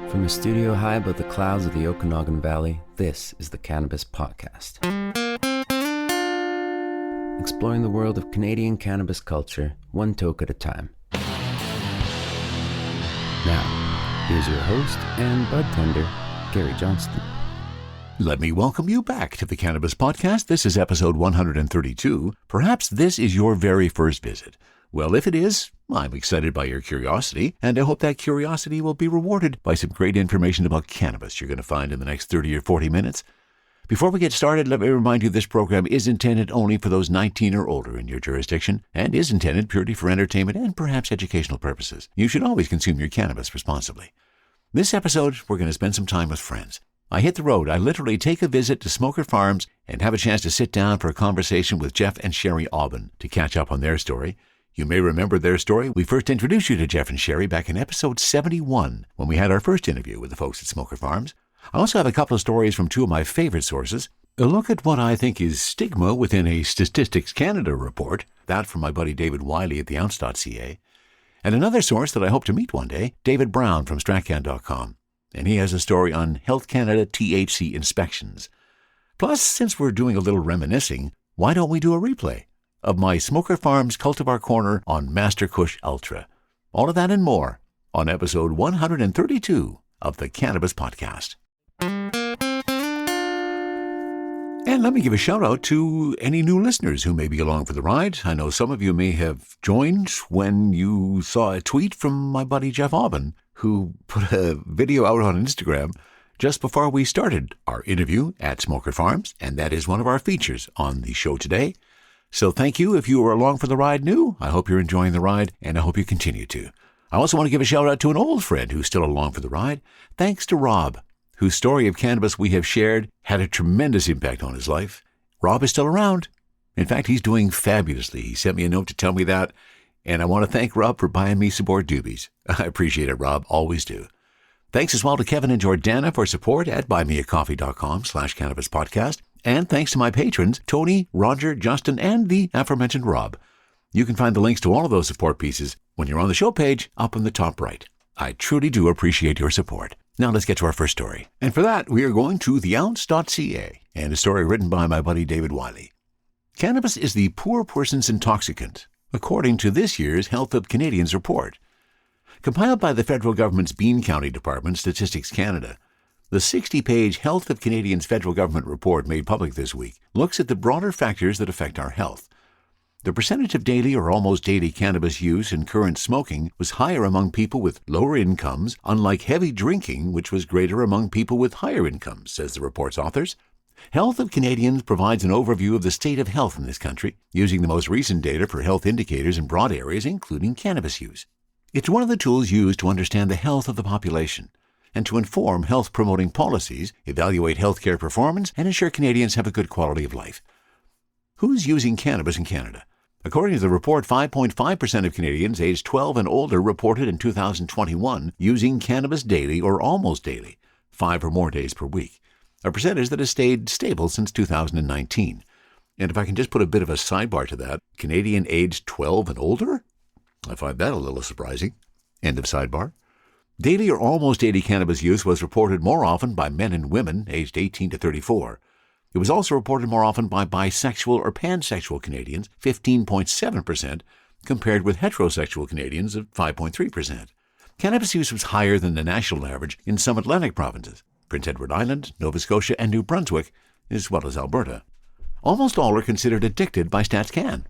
From a studio high above the clouds of the Okanagan Valley, this is the Cannabis Podcast. Exploring the world of Canadian cannabis culture, one toke at a time. Now, here's your host and bud tender, Gary Johnston. Let me welcome you back to the Cannabis Podcast. This is episode 132. Perhaps this is your very first visit. Well, if it is, I'm excited by your curiosity, and I hope that curiosity will be rewarded by some great information about cannabis you're going to find in the next 30 or 40 minutes. Before we get started, let me remind you this program is intended only for those 19 or older in your jurisdiction and is intended purely for entertainment and perhaps educational purposes. You should always consume your cannabis responsibly. This episode, we're going to spend some time with friends. I hit the road. I literally take a visit to Smoker Farms and have a chance to sit down for a conversation with Jeff and Sherri Aubin to catch up on their story. You may remember their story. We first introduced you to Jeff and Sherri back in episode 71 when we had our first interview with the folks at Smoker Farms. I also have a couple of stories from two of my favorite sources. A look at what I think is stigma within a Statistics Canada report, that from my buddy David Wylie at the Ounce.ca. And another source that I hope to meet one day, David Brown from Stratcan.com. And he has a story on Health Canada THC inspections. Plus, since we're doing a little reminiscing, why don't we do a replay of my Smoker Farms Cultivar Corner on Master Kush Ultra? All of that and more on episode 132 of the Cannabis Podcast. And let me give a shout out to any new listeners who may be along for the ride. I know some of you may have joined when you saw a tweet from my buddy Jeff Aubin, who put a video out on Instagram just before we started our interview at Smoker Farms, and that is one of our features on the show today. So thank you if you were along for the ride new. I hope you're enjoying the ride, and I hope you continue to. I also want to give a shout out to an old friend who's still along for the ride. Thanks to Rob, whose story of cannabis we have shared had a tremendous impact on his life. Rob is still around. In fact, he's doing fabulously. He sent me a note to tell me that, and I want to thank Rob for buying me some more doobies. I appreciate it, Rob. Always do. Thanks as well to Kevin and Jordana for support at buymeacoffee.com/cannabispodcast. And thanks to my patrons, Tony, Roger, Justin, and the aforementioned Rob. You can find the links to all of those support pieces when you're on the show page up in the top right. I truly do appreciate your support. Now let's get to our first story. And for that, we are going to the Ounce.ca and a story written by my buddy David Wylie. Cannabis is the poor person's intoxicant, according to this year's Health of Canadians report. Compiled by the federal government's Bean County Department, Statistics Canada, the 60-page Health of Canadians federal government report made public this week looks at the broader factors that affect our health. The percentage of daily or almost daily cannabis use and current smoking was higher among people with lower incomes, unlike heavy drinking, which was greater among people with higher incomes, says the report's authors. Health of Canadians provides an overview of the state of health in this country, using the most recent data for health indicators in broad areas, including cannabis use. It's one of the tools used to understand the health of the population and to inform health-promoting policies, evaluate healthcare performance, and ensure Canadians have a good quality of life. Who's using cannabis in Canada? According to the report, 5.5% of Canadians aged 12 and older reported in 2021 using cannabis daily or almost daily, 5 or more days per week, a percentage that has stayed stable since 2019. And if I can just put a bit of a sidebar to that, Canadian aged 12 and older? I find that a little surprising. End of sidebar. Daily or almost daily cannabis use was reported more often by men and women aged 18 to 34. It was also reported more often by bisexual or pansexual Canadians, 15.7%, compared with heterosexual Canadians of 5.3%. Cannabis use was higher than the national average in some Atlantic provinces, Prince Edward Island, Nova Scotia, and New Brunswick, as well as Alberta. Almost all are considered addicted by StatsCan.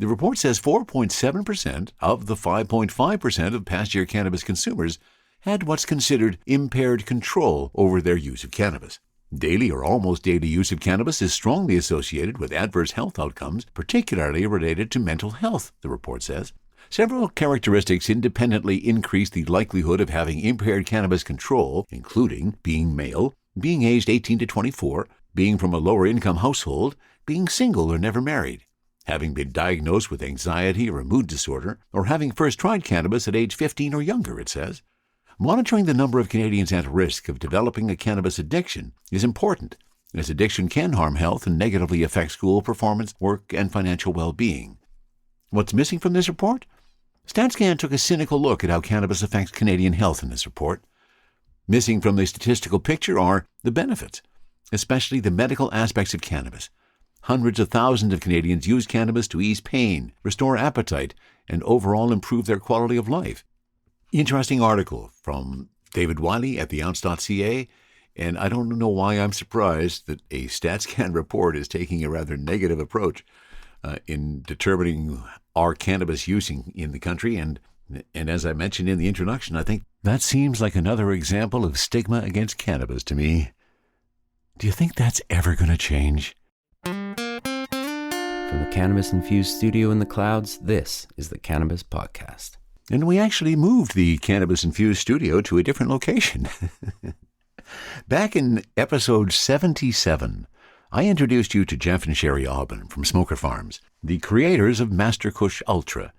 The report says 4.7% of the 5.5% of past-year cannabis consumers had what's considered impaired control over their use of cannabis. Daily or almost daily use of cannabis is strongly associated with adverse health outcomes, particularly related to mental health, the report says. Several characteristics independently increase the likelihood of having impaired cannabis control, including being male, being aged 18 to 24, being from a lower-income household, being single or never married, having been diagnosed with anxiety or a mood disorder, or having first tried cannabis at age 15 or younger, it says. Monitoring the number of Canadians at risk of developing a cannabis addiction is important, as addiction can harm health and negatively affect school performance, work, and financial well-being. What's missing from this report? StatsCan took a cynical look at how cannabis affects Canadian health in this report. Missing from the statistical picture are the benefits, especially the medical aspects of cannabis. Hundreds of thousands of Canadians use cannabis to ease pain, restore appetite, and overall improve their quality of life. Interesting article from David Wylie at the Ounce.ca, and I don't know why I'm surprised that a StatsCan report is taking a rather negative approach in determining our cannabis use in the country. And as I mentioned in the introduction, I think that seems like another example of stigma against cannabis to me. Do you think that's ever going to change? From the cannabis-infused studio in the clouds, this is the Cannabis Podcast. And we actually moved the cannabis-infused studio to a different location. Back in episode 77, I introduced you to Jeff and Sherri Aubin from Smoker Farms, the creators of Master Kush Ultra.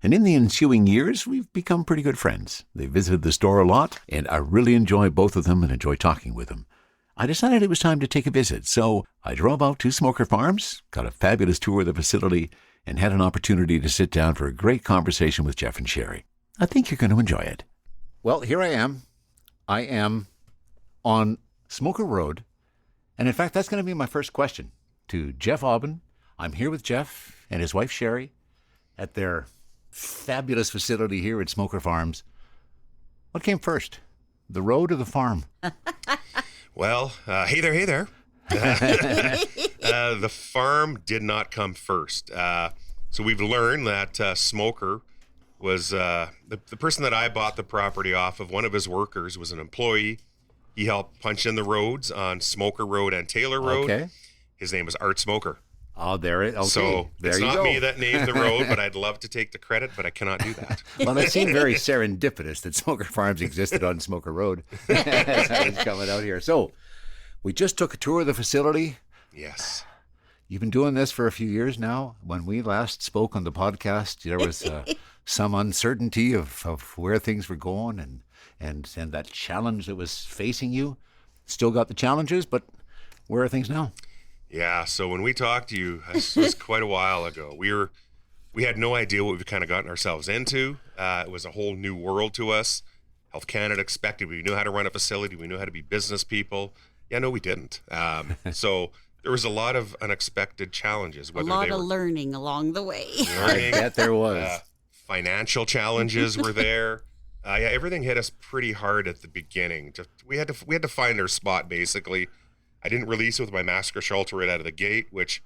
And in the ensuing years, we've become pretty good friends. They visited the store a lot, and I really enjoy both of them and enjoy talking with them. I decided it was time to take a visit, so I drove out to Smoker Farms, got a fabulous tour of the facility, and had an opportunity to sit down for a great conversation with Jeff and Sherri. I think you're going to enjoy it. Well, here I am. I am on Smoker Road, and in fact, that's going to be my first question to Jeff Aubin. I'm here with Jeff and his wife Sherri at their fabulous facility here at Smoker Farms. What came first, the road or the farm? Well, hey there. The farm did not come first. So we've learned that Smoker was the person that I bought the property off of. One of his workers was an employee. He helped punch in the roads on Smoker Road and Taylor Road. Okay. His name was Art Smoker. Oh, there it. Okay. So it's not me that named the road, but I'd love to take the credit, but I cannot do that. Well, it seemed very serendipitous that Smoker Farms existed on Smoker Road as I was coming out here. So we just took a tour of the facility. Yes. You've been doing this for a few years now. When we last spoke on the podcast, there was some uncertainty of where things were going and that challenge that was facing you. Still got the challenges, but where are things now? Yeah, so when we talked to you, this was quite a while ago. We had no idea what we've kind of gotten ourselves into. It was a whole new world to us. Health Canada expected we knew how to run a facility. We knew how to be business people. Yeah, no, we didn't. So there was a lot of unexpected challenges. A lot of learning along the way. I bet there was. Financial challenges were there. Yeah, everything hit us pretty hard at the beginning. We had to find our spot, basically. I didn't release it with my Master Kush Ultra right out of the gate, which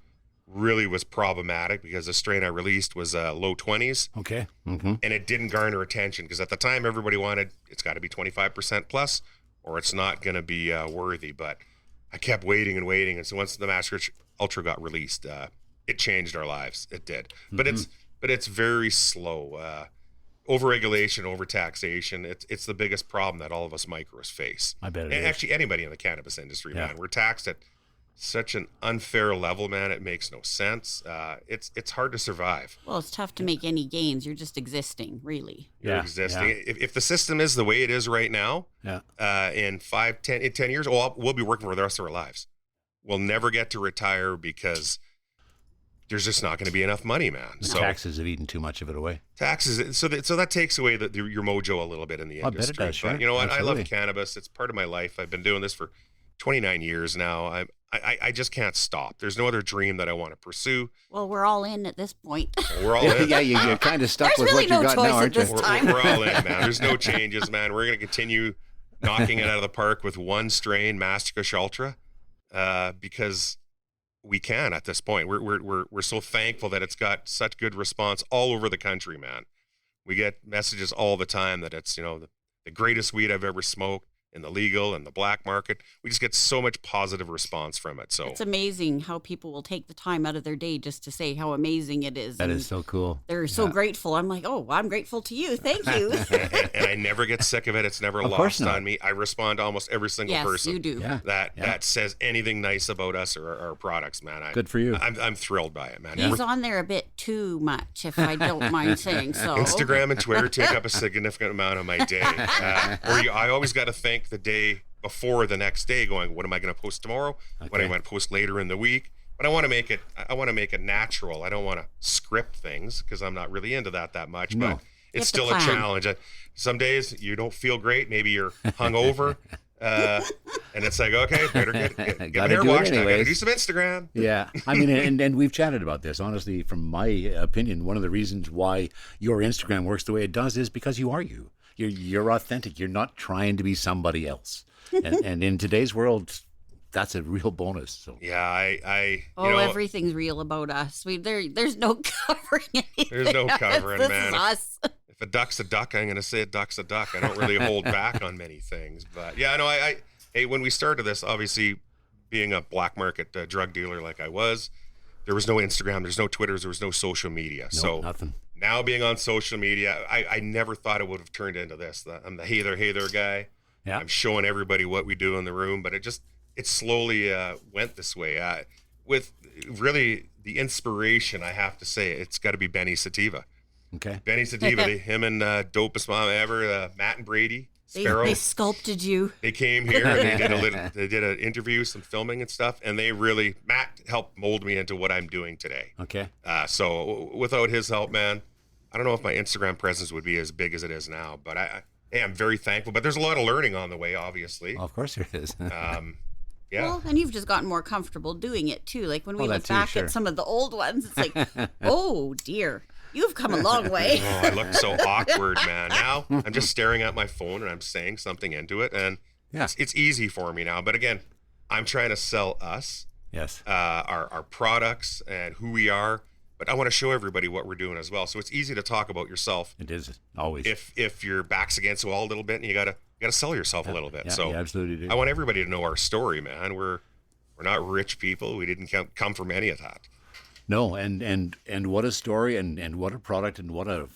really was problematic because the strain I released was low 20s. Okay. Mm-hmm. And it didn't garner attention because at the time everybody wanted it's got to be 25% plus or it's not going to be worthy. But I kept waiting. And so once the Master Kush Ultra got released, it changed our lives. It did. Mm-hmm. But it's very slow. Overregulation, overtaxation, it's the biggest problem that all of us micros face. I bet it and is. Actually, anybody in the cannabis industry, man. We're taxed at such an unfair level, man. It makes no sense. It's hard to survive. Well, it's tough to make any gains. You're just existing, really. You're existing. Yeah. If the system is the way it is right now, in 10 years, we'll be working for the rest of our lives. We'll never get to retire because there's just not going to be enough money, man. So taxes have eaten too much of it away. Taxes, so that takes away your mojo a little bit in the industry. I bet it does, sure. But you know what? Absolutely. I love cannabis. It's part of my life. I've been doing this for 29 years now. I just can't stop. There's no other dream that I want to pursue. Well, we're all in at this point. We're all in. Yeah, you're kind of stuck with really what you got now, aren't you? We're all in, man. There's no changes, man. We're going to continue knocking it out of the park with one strain, Master Kush Ultra, because we can at this point. We're so thankful that it's got such good response all over the country, man. We get messages all the time that it's, the greatest weed I've ever smoked in the legal and the black market. We just get so much positive response from it. So it's amazing how people will take the time out of their day just to say how amazing it is. That is so cool. They're so grateful. I'm like, oh, I'm grateful to you. Thank you. and I never get sick of it. It's never lost on me. I respond to almost every single person you do. That says anything nice about us or our products, man. Good for you. I'm thrilled by it, man. He's on there a bit too much, if I don't mind saying so. Instagram and Twitter take up a significant amount of my day. I always got to think the day before the next day going, what am I going to post tomorrow? Okay. What am I going to post later in the week? But I want to make it natural. I don't want to script things because I'm not really into that much. No. But it's You have still to a plan. challenge. Some days you don't feel great. Maybe you're hungover. And it's like, okay, better get my Gotta hair do it washed. I got to anyways. do some Instagram. Yeah, I mean, and we've chatted about this. Honestly, from my opinion, one of the reasons why your Instagram works the way it does is because you are you. You're authentic. You're not trying to be somebody else. And in today's world, that's a real bonus. So Yeah, I Oh, everything's real about us. There's no covering anything. There's no covering, this man. Is us. If a duck's a duck, I'm going to say a duck's a duck. I don't really hold back on many things. But yeah, no, hey, when we started this, obviously being a black market drug dealer like I was, there was no Instagram, there's no Twitter, there was no social media. So nothing. now being on social media, I never thought it would have turned into this. I'm the hey there guy. Yeah. I'm showing everybody what we do in the room, but it slowly went this way. With really the inspiration, I have to say, it's got to be Benny Sativa. Okay. Benny Sativa, him and dopest mom ever, Matt and Brady, Sparrow. They sculpted you. They came here and they did an interview, some filming and stuff, and Matt helped mold me into what I'm doing today. Okay. So without his help, man, I don't know if my Instagram presence would be as big as it is now, but I'm very thankful. But there's a lot of learning on the way, obviously. Of course there is. Yeah. Well, and you've just gotten more comfortable doing it too. Like when we Oh, that look too, back sure. at some of the old ones, it's like, oh dear, you've come a long way. Oh, I look so awkward, man. Now I'm just staring at my phone and I'm saying something into it, and Yeah. it's easy for me now. But again, I'm trying to sell us, Yes. our products and who we are. But I want to show everybody what we're doing as well. So it's easy to talk about yourself It is always. if your back's against the wall a little bit, and you gotta sell yourself a little bit. Yeah, So you absolutely do. I want everybody to know our story, man. We're not rich people. We didn't come from any of that. No, and what a story, and what a product, and what a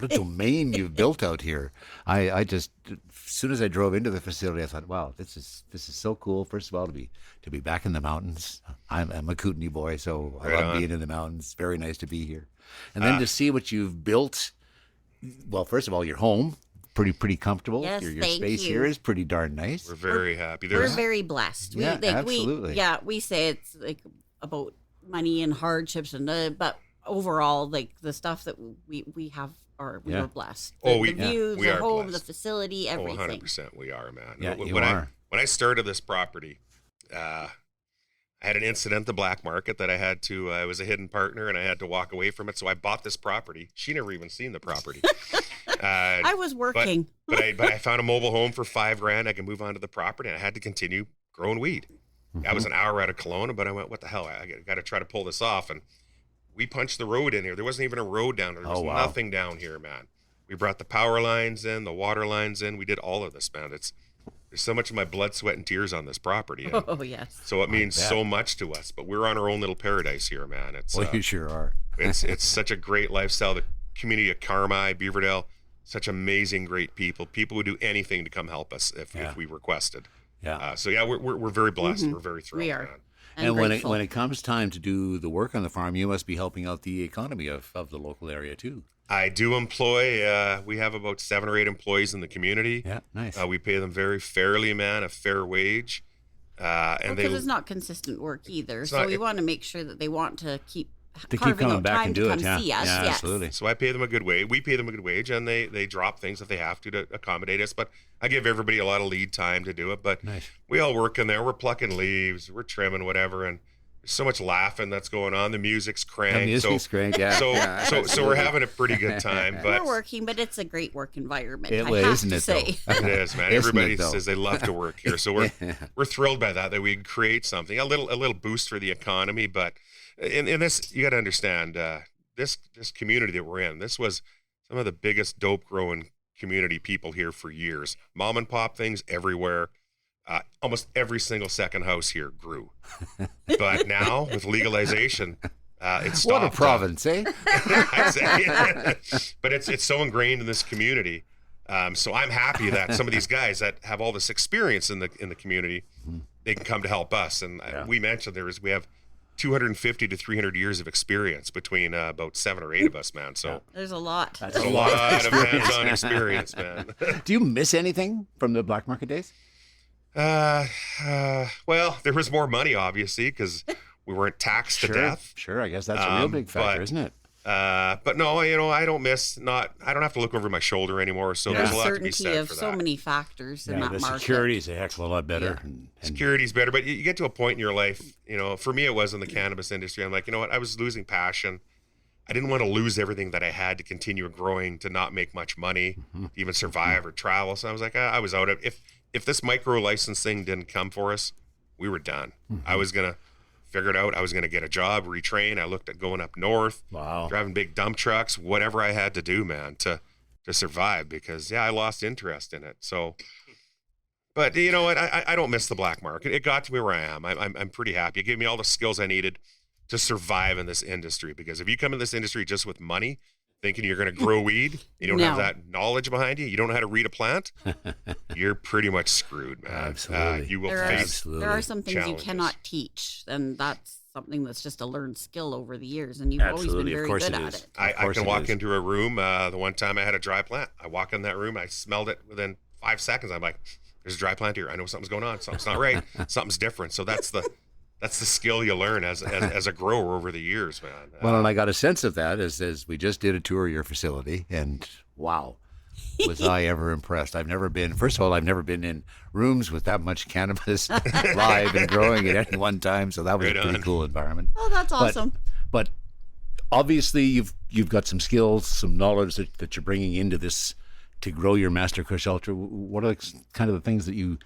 domain you've built out here. I just, as soon as I drove into the facility, I thought, wow, this is so cool. First of all, to be back in the mountains. I'm a Kootenai boy, so I Right love on. being in the mountains. Very nice to be here, and then to see what you've built. Well, first of all, your home, pretty comfortable. Yes, your thank space you. here is pretty darn nice. We're very happy. We're There's very blessed. Yeah, absolutely. We say it's like about money and hardships, but overall, like the stuff that we have, we Yeah. were blessed. Oh, the views, we the are home, blessed. the facility, everything. 100% we are, man. Yeah, when you I are. when I started this property, I had an incident at the black market that I had to. I was a hidden partner, and I had to walk away from it. So I bought this property. She never even seen the property. I was working. but I found a mobile home for $5,000. I can move on to the property, and I had to continue growing weed. I was an hour out of Kelowna, but I went, what the hell? I got to try to pull this off. And we punched the road in here. There wasn't even a road down there. There was Oh, wow. nothing down here, man. We brought the power lines in, the water lines in. We did all of this, man. There's so much of my blood, sweat, and tears on this property. And Oh yes. so it means bet. so much to us. But we're on our own little paradise here, man. It's Well, you sure are. it's such a great lifestyle. The community of Carmi, Beaverdale, such amazing, great people. People would do anything to come help us if we requested. Yeah. So yeah, we're very blessed. We're very thrilled. We are. Man. And when grateful. it comes time to do the work on the farm, you must be helping out the economy of the local area too. I do employ. We have about 7 or 8 employees in the community. Yeah, nice. We pay them very fairly, man, a fair wage. And because it's not consistent work either, so not- we want to make sure that they want to keep keep coming out back time and to do come it. Yeah, see us. yeah, Yes. absolutely. So I pay them a good wage. We pay them a good wage, and they drop things if they have to accommodate us. But I give everybody a lot of lead time to do it. But Nice. we all work in there. We're plucking leaves, we're trimming, whatever, and there's so much laughing that's going on. The music's cranked. The music's great. Yeah. So yeah, so we're absolutely. having a pretty good time. But We're working, but it's a great work environment. It I was, have isn't to it, say. though? it is, man. Isn't Everybody it, though? says they love to work here. So we're thrilled by that we can create something, a little boost for the economy. But in this, you got to understand this community that we're in. This was some of the biggest dope growing community people here for years. Mom and pop things everywhere. Almost every single second house here grew. But now with legalization, it's stopped. What a province, eh? I'd say. But it's so ingrained in this community. So I'm happy that some of these guys that have all this experience in the community, they can come to help us. And we mentioned we have 250 to 300 years of experience between about 7 or 8 of us, man. So There's a lot. That's there's a lot of hands-on experience, man. Do you miss anything from the black market days? Well, there was more money, obviously, because we weren't taxed to death. Sure, I guess that's a real big factor, but, isn't it? But no, I don't I don't have to look over my shoulder anymore. So there's a lot to be said of for so that. many factors in that the market. security is a heck of a lot better. Yeah. And Security's better, but you get to a point in your life, for me, it was in the cannabis industry. I'm like, you know what? I was losing passion. I didn't want to lose everything that I had to continue growing, to not make much money, to even survive or travel. So I was like, I was out of, if this micro license thing didn't come for us, we were done. I was going to figure it out. I was going to get a job, retrain. I looked at going up north, driving big dump trucks, whatever I had to do, man, to survive, because I lost interest in it. So, but you know what? I don't miss the black market. It got to me where I am. I'm pretty happy. It gave me all the skills I needed to survive in this industry, because if you come in this industry just with money, thinking you're going to grow weed, you don't have that knowledge behind you, you don't know how to read a plant, you're pretty much screwed, man. Absolutely. You will There face are some things challenges. you cannot teach, and that's something that's just a learned skill over the years, and you've always been very good at it. I can walk into a room. The one time I had a dry plant, I walk in that room, I smelled it within 5 seconds. I'm like, there's a dry plant here. I know something's going on. Something's not right. Something's different. So that's the skill you learn as a grower over the years, man. Well, and I got a sense of that as we just did a tour of your facility, and wow, was I ever impressed. I've never been in rooms with that much cannabis live and growing at any one time, so that was a pretty cool environment. Oh, that's awesome. But obviously you've got some skills, some knowledge that you're bringing into this to grow your Master Kush Ultra. What are kind of the things that you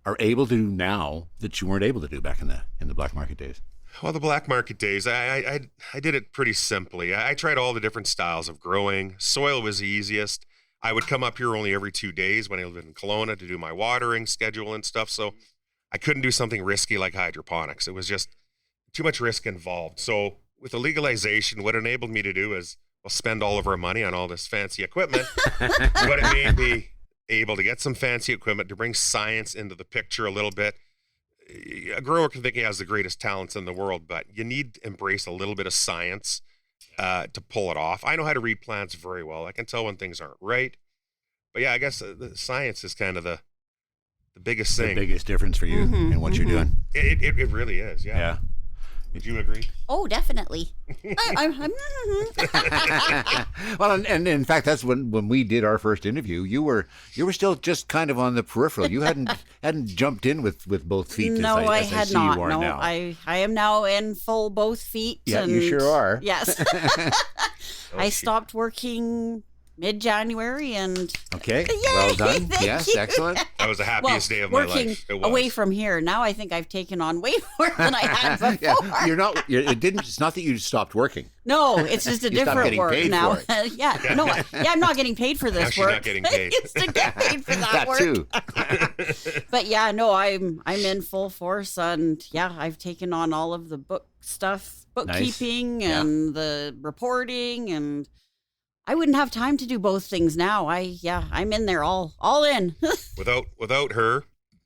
are able to do now that you weren't able to do back in the black market days? Well, the black market days, I did it pretty simply. I tried all the different styles of growing. Soil was the easiest. I would come up here only every 2 days when I lived in Kelowna to do my watering schedule and stuff. So I couldn't do something risky like hydroponics. It was just too much risk involved. So with the legalization, what it enabled me to do is, spend all of our money on all this fancy equipment. But it made me able to get some fancy equipment, to bring science into the picture a little bit. A grower can think he has the greatest talents in the world, but you need to embrace a little bit of science to pull it off. I know how to read plants very well. I can tell when things aren't right. But I guess the science is kind of the biggest thing. The biggest difference for you in what you're doing. It really is, yeah. Would you agree? Oh, definitely. I'm Well, and in fact, that's when we did our first interview. You were still just kind of on the peripheral. You hadn't jumped in with both feet. No, as I I had see not. You are No, now. I am now in full both feet. Yeah, and you sure are. Yes. I stopped working mid-January, and Okay, Yay, well done. thank Yes, you. excellent. That was the happiest day of my working life. It was. away from here. Now I think I've taken on way more than I had before. Yeah, it's not that you stopped working. No, it's just a You stopped different getting work paid now. for it. I'm not getting paid for this Now she's work. not getting paid. It's to get paid for that That work. too. But I'm in full force, and I've taken on all of the bookkeeping and the reporting, and I wouldn't have time to do both things now. I'm in there all in. Without her,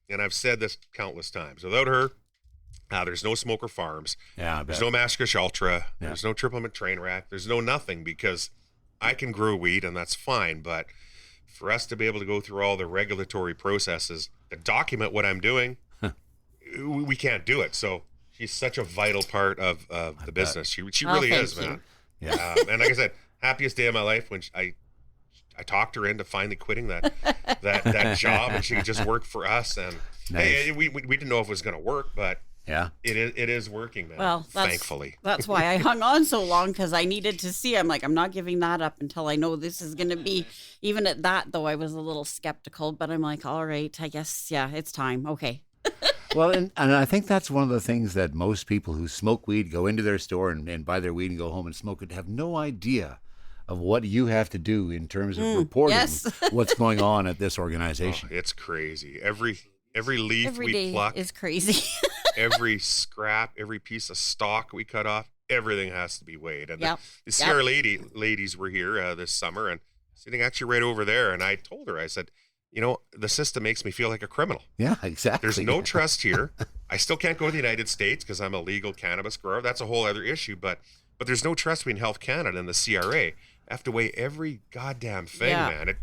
and I've said this countless times, without her, there's no Smoker Farms. Yeah, I bet. There's no Master Kush Ultra. Yeah. There's no Triple Mint Train Rack. There's no nothing, because I can grow weed, and that's fine. But for us to be able to go through all the regulatory processes to document what I'm doing, we can't do it. So she's such a vital part of the business. She really thank is, you. man. Yeah. And like I said, happiest day of my life when I talked her into finally quitting that job, and she could just work for us. And hey, we didn't know if it was going to work, but it is working, man. Well, thankfully. That's why I hung on so long, because I needed to see. I'm like, I'm not giving that up until I know this is going to be. Even at that, though, I was a little skeptical, but I'm like, all right, I guess, it's time. Okay. Well, and I think that's one of the things that most people who smoke weed, go into their store and buy their weed and go home and smoke it, have no idea of what you have to do in terms of reporting what's going on at this organization. Oh, it's crazy. Every leaf Every we day pluck is crazy. every scrap, every piece of stalk we cut off, everything has to be weighed. And the Yep. CR ladies were here this summer, and sitting actually right over there. And I told her, I said, the system makes me feel like a criminal. Yeah, exactly. There's no trust here. I still can't go to the United States because I'm a legal cannabis grower. That's a whole other issue. But there's no trust between Health Canada and the CRA. I have to weigh every goddamn thing, man. It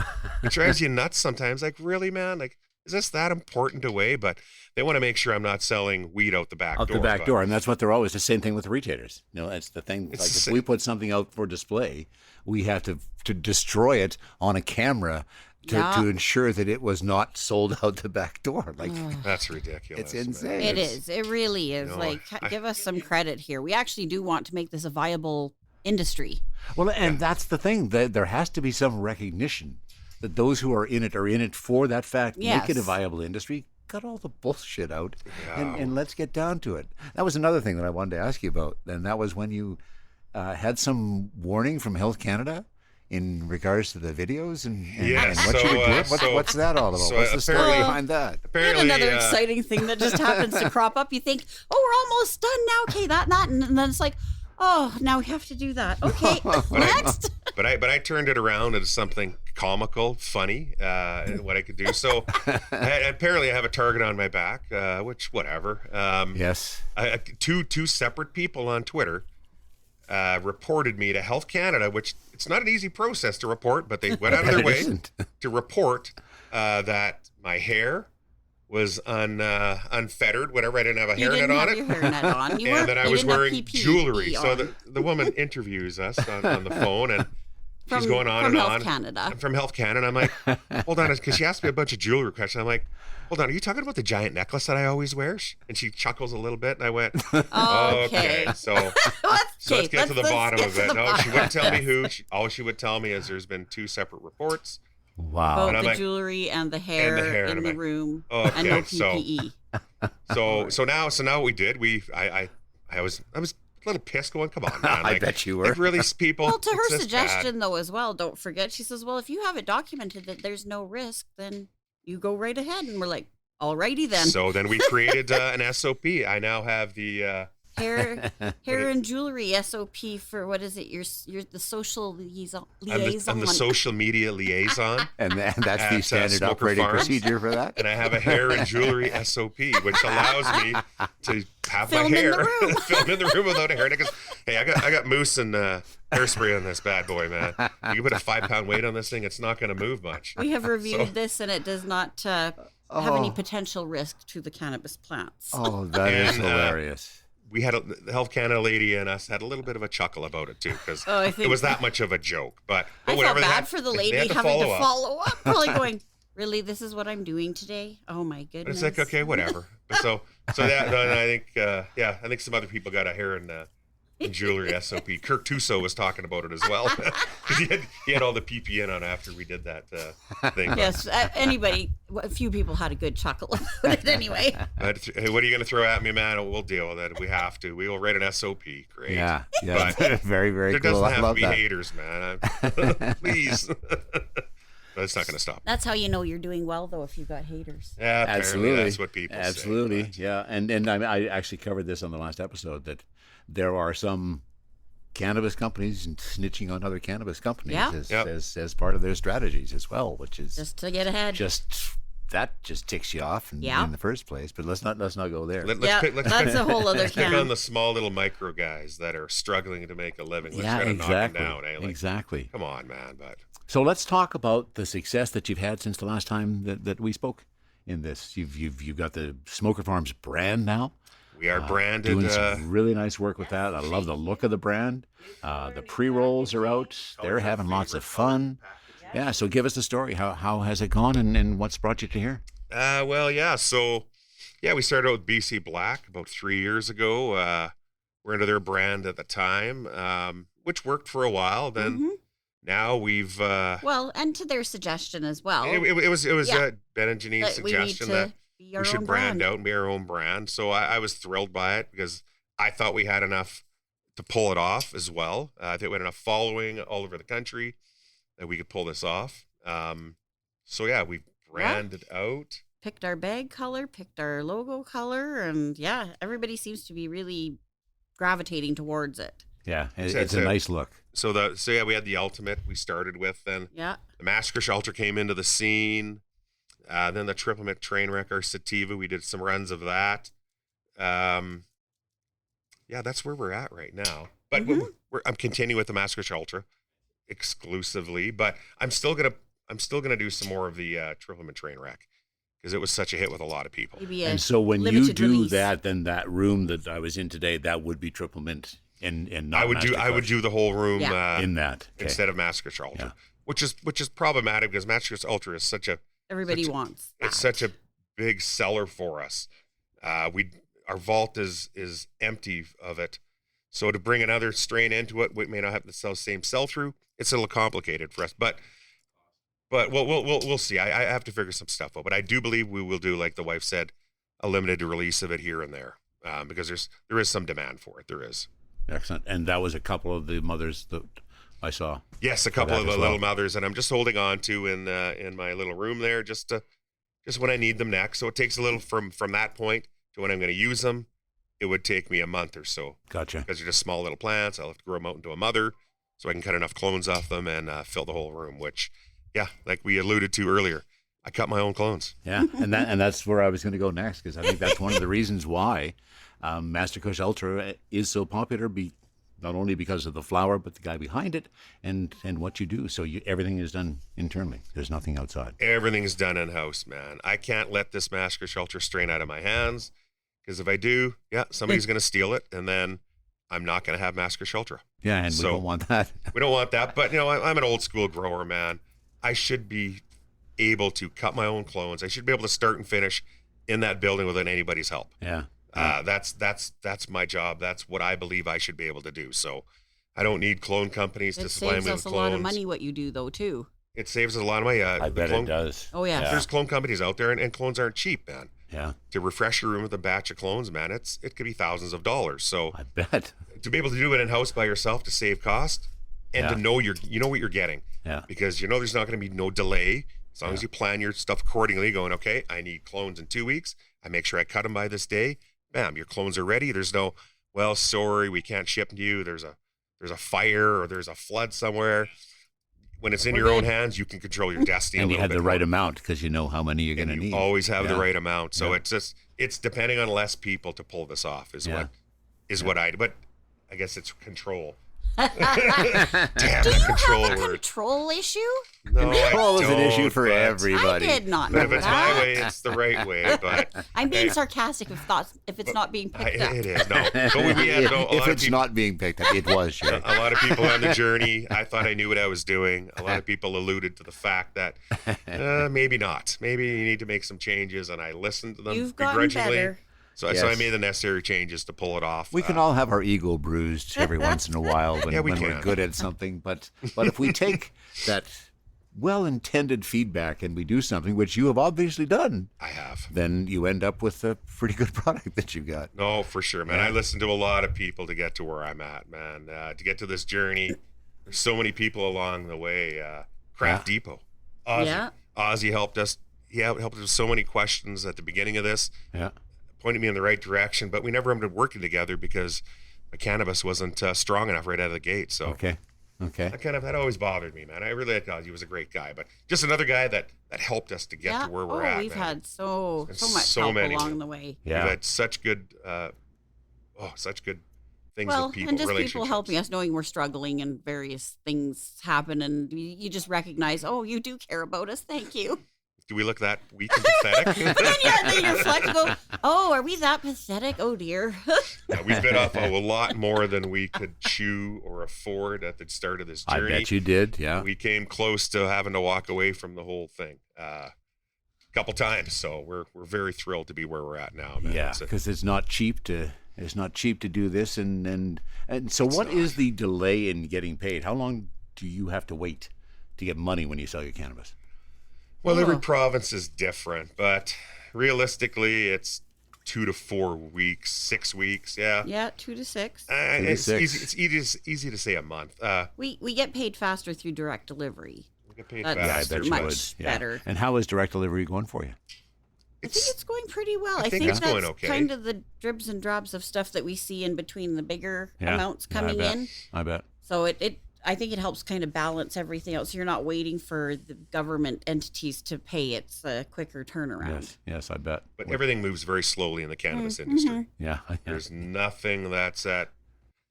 drives you nuts sometimes. Like, really, man? Like, is this that important to weigh? But they want to make sure I'm not selling weed out the back Out door. the back but- door, and that's what they're always. The same thing with retailers. That's the thing. It's Like the if same- we put something out for display, we have to destroy it on a camera to ensure that it was not sold out the back door. Like That's ridiculous. It's insane. It is. It really is. You know, Like, give us some credit here. We actually do want to make this a viable industry. Well, and that's the thing. That there has to be some recognition that those who are in it for that fact. Yes. Make it a viable industry. Cut all the bullshit out, Yeah. and let's get down to it. That was another thing that I wanted to ask you about, and that was when you had some warning from Health Canada in regards to the videos and Yes, what you so, were doing. What's that all about? so What's the story apparently- behind that? And Apparently, another exciting thing that just happens to crop up. You think, oh, we're almost done now. Okay, that, and then it's like, oh, now we have to do that. Okay, next. But I turned it around into something comical, funny, what I could do. So apparently I have a target on my back, which whatever. Yes. Two separate people on Twitter reported me to Health Canada, which it's not an easy process to report, but they went out of their It way isn't. to report that my hair was unfettered, whatever. I didn't have a You hairnet didn't on have it. your hairnet on. You And that I you was didn't have wearing PPE jewelry. So on. the woman interviews us on the phone, and she's From- going on from and Health on. Canada. I'm from Health Canada. I'm like, hold on, because she asked me a bunch of jewelry questions. I'm like, hold on, are you talking about the giant necklace that I always wear? And she chuckles a little bit, and I went, okay. So let's get to the bottom of it. No, she wouldn't tell me who. All she would tell me is there's been two separate reports. Wow. Both And I'm the like- jewelry and the hair, and in I'm the like, room, okay, and no so- PPE. So now what we did, I was a little pissed going, come on, man. I Like, bet you were. like, really, people. Well, to it's her this bad. suggestion, though, as well, don't forget, she says, well, if you have it documented that there's no risk, then you go right ahead. And we're like, alrighty then. So then we created an SOP. I now have the hair and jewelry SOP for, what is it? You're the social liaison. I'm the social media liaison, And that's the at, standard Smoker operating Farms. procedure for that? and I have a hair and jewelry SOP, which allows me to have Film my in hair the room. film in the room without a hairnet. 'Cause, hey, I got mousse and hairspray on this bad boy, man. You put a 5-pound weight on this thing, it's not going to move much. We have reviewed this, and it does not have any potential risk to the cannabis plants. Oh, that is And, hilarious. We had the Health Canada lady and us had a little bit of a chuckle about it too, because Oh, I it think- was that much of a joke. But I felt whatever, they bad had- for the they lady had having to up. follow up, probably going, really, this is what I'm doing today? Oh, my But goodness. it's like, okay, whatever. But so that, and I think, I think some other people got a hair and jewelry SOP. Kirk Tuso was talking about it as well, because he had all the PPN on after we did that thing. But- Yes, a few people had a good chuckle about it anyway. Hey, what are you going to throw at me, man? We'll deal with it. We have to. We will write an SOP. Great. Yeah. But very, very there cool. doesn't I have to love be that. haters, man. Please. But it's not going to stop. That's how you know you're doing well, though, if you've got haters. Yeah, apparently Absolutely. that's what people say. Absolutely. but- Yeah. And I actually covered this on the last episode that there are some cannabis companies snitching on other cannabis companies Yeah. Yep. as part of their strategies as well, which is Just to get ahead. that just ticks you off in, Yeah. in the first place. But let's not go there. Let's Yeah, pick, let's that's pick, a whole other let's pick can. on the small little micro guys that are struggling to make a living. Let's yeah, try to exactly. knock them down. Eh? Like, Exactly. Come on, man. But So let's talk about the success that you've had since the last time that we spoke in this. You've got the Smoker Farms brand now. we are branded. Doing some really nice work with that. I love the look of the brand. The pre-rolls are out. They're having lots of fun. Yeah, so give us the story. How has it gone and what's brought you to here? Well, yeah. So, yeah, we started out with BC Black about 3 years ago. We're into their brand at the time, which worked for a while. Then now we've. Well, and to their suggestion as well. It was Yeah. Ben and Janine's that we need suggestion to that be our we should own brand out and be our own brand. So I was thrilled by it because I thought we had enough to pull it off as well. I think we had enough following all over the country that we could pull this off. So yeah, we branded out. Picked our bag color, picked our logo color, and yeah, everybody seems to be really gravitating towards it. Yeah, It's it's a a- nice look. So yeah, we had the Ultimate we started with. Then Yeah. the Master Kush Ultra came into the scene. Then the Triple Mc Trainwreck, our sativa, we did some runs of that. Yeah, that's where we're at right now. But I'm continuing with the Master Kush Ultra exclusively, but I'm still gonna do some more of the Triple Mc Trainwreck because it was such a hit with a lot of people. Maybe a And so when you limited do release. that, then that room that I was in today, that would be triple mint and not I would Master do the whole room Yeah. in that. Okay. instead of Master Kush Ultra, Yeah. which is problematic because Master Kush Ultra is such a Everybody wants that. it's such a big seller for us. Our vault is empty of it, so to bring another strain into it, we may not have the same sell through. It's a little complicated for us, but we'll see. I have to figure some stuff out, but I do believe we will do, like the wife said, a limited release of it here and there, because there is some demand for it. There is. Excellent. And that was a couple of the mothers that I saw. Yes, a couple that of the as well. little mothers, and I'm just holding on to in my little room there, just when I need them next. So it takes a little from that point to when I'm going to use them. It would take me a month or so Gotcha. because they're just small little plants. I'll have to grow them out into a mother so I can cut enough clones off them and fill the whole room. Which, yeah, like we alluded to earlier, I cut my own clones. Yeah, and that's where I was going to go next, because I think that's one of the reasons why Master Kush Ultra is so popular. Not only because of the flower, but the guy behind it and what you do. So everything is done internally. There's nothing outside. Everything's done in house, man. I can't let this Master Kush Ultra strain out of my hands, because if I do, somebody's going to steal it, and then I'm not going to have Master Kush Ultra. Yeah, and So- we don't want that. We don't want that, but I'm an old school grower, man. I should be able to cut my own clones. I should be able to start and finish in that building without anybody's help. Yeah. That's my job. That's what I believe I should be able to do. So I don't need clone companies to It supply saves me us with a lot of clones. money what you do, though, too. It saves us a lot of money. I the bet clone, it does. Oh, yeah. There's clone companies out there, and clones aren't cheap, man. Yeah, To refresh your room with a batch of clones, man, it could be thousands of dollars. So I bet. to be able to do it in house by yourself to save cost and Yeah. to know you know what you're getting, Yeah. because there's not going to be no delay as long as you plan your stuff accordingly. Going, okay, I need clones in 2 weeks. I make sure I cut them by this day. Bam, your clones are ready. There's no, well, sorry, we can't ship to you. There's a fire or there's a flood somewhere. When it's in your own hands, you can control your destiny. And a you little had bit the right more. amount because you know how many you're going to And you need. always have the Yeah. right amount. So Yeah. it's depending on less people to pull this off is Yeah. what I, but I guess it's control. Do Damn, you that control have a word. control issue? No, Control is an don't, issue for but- everybody. I did not But know if it's that. my way, it's the right way. But I'm being Hey. sarcastic if it's not being picked up. it is. No. But we had a if lot of it's people, not being picked up, it was, Sherri. a lot of people on the journey. I thought I knew what I was doing. A lot of people alluded to the fact that maybe not. Maybe you need to make some changes, and I listened to them You've gotten begrudgingly. better. So I Yes. made the necessary changes to pull it off. We can all have our ego bruised every once in a while when, Yeah, we when we're can. good at something. But if we take that well-intended feedback and we do something, which you have obviously done, I have. then you end up with a pretty good product that you got. No, for sure, man. I listened to a lot of people to get to where I'm at, man. To get to this journey, there's so many people along the way. Craft Depot, Ozzy. Yeah. Ozzy helped us. He helped us with so many questions at the beginning of this, Yeah. pointed me in the right direction. But we never ended up working together because my cannabis wasn't strong enough right out of the gate. So Okay. that always bothered me, man. I really thought he was a great guy, but just another guy that helped us to get Yeah. to where we're at. We've man. had so There's much so help many. along the way. Yeah. We've had such good, such good things Well, with people. and just people relationships. helping us, knowing we're struggling and various things happen, and you just recognize, oh, you do care about us. Thank you. Do we look that weak and pathetic? then you're flexible. Oh, are we that pathetic? Oh dear. Yeah, we bit off a lot more than we could chew or afford at the start of this I journey. bet you did. Yeah. We came close to having to walk away from the whole thing a couple times. So we're very thrilled to be where we're at now, man. Yeah, It's a- because it's not cheap to do this, and so what is the delay in getting paid? How long do you have to wait to get money when you sell your cannabis? well, every Oh. province is different, but realistically, it's 2 to 4 weeks, 6 weeks. Yeah. Yeah, 2 to 6. 2 to It's 6. easy. It's easy to say a month. We get paid faster through direct delivery. We get paid That's Yeah, I fast. bet you much would. Yeah. better. And how is direct delivery going for you? I think it's going pretty well. I I think think it's that's going okay. kind of the dribs and drops of stuff that we see in between the bigger Yeah. amounts Yeah, I coming bet. in. I bet. So I think it helps kind of balance everything else. So you're not waiting for the government entities to pay. It's a quicker turnaround. Yes, I bet. But everything moves very slowly in the cannabis Mm-hmm. industry. Yeah. There's nothing that's at.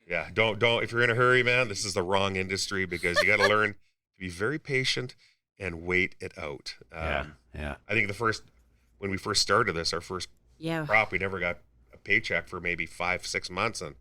Yeah, don't. If you're in a hurry, man, this is the wrong industry because you got to learn to be very patient and wait it out. Yeah. I think the when we first started this, our first Yeah. crop, we never got a paycheck for maybe 5-6 months, and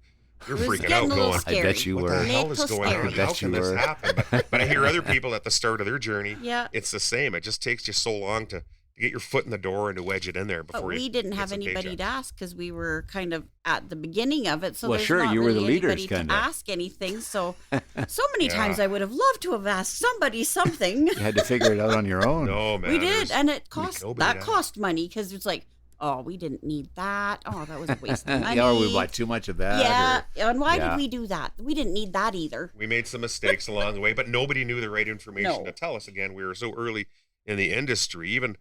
we were It was freaking getting out a little going, scary. I bet you what were. the hell is Little going scary. on? I bet How can you this were. happen? But I hear other people at the start of their journey, Yeah. it's the same. It just takes you so long to get your foot in the door and to wedge it in there before But you we didn't get have some anybody paycheck. to ask because we were kind of at the beginning of it. So Well, there's sure, not you were really the leaders, anybody kinda. to ask anything. So many Yeah. times I would have loved to have asked somebody something. You had to figure it out on your own. No, man. We did, there's- and it cost nobody that to cost money because it's like, oh, we didn't need that. Oh, that was a waste of money. Yeah, or we bought too much of that. Yeah, and why yeah. did we do that? We didn't need that either. We made some mistakes along the way, but nobody knew the right information No. to tell us. Again, we were so early in the industry. Even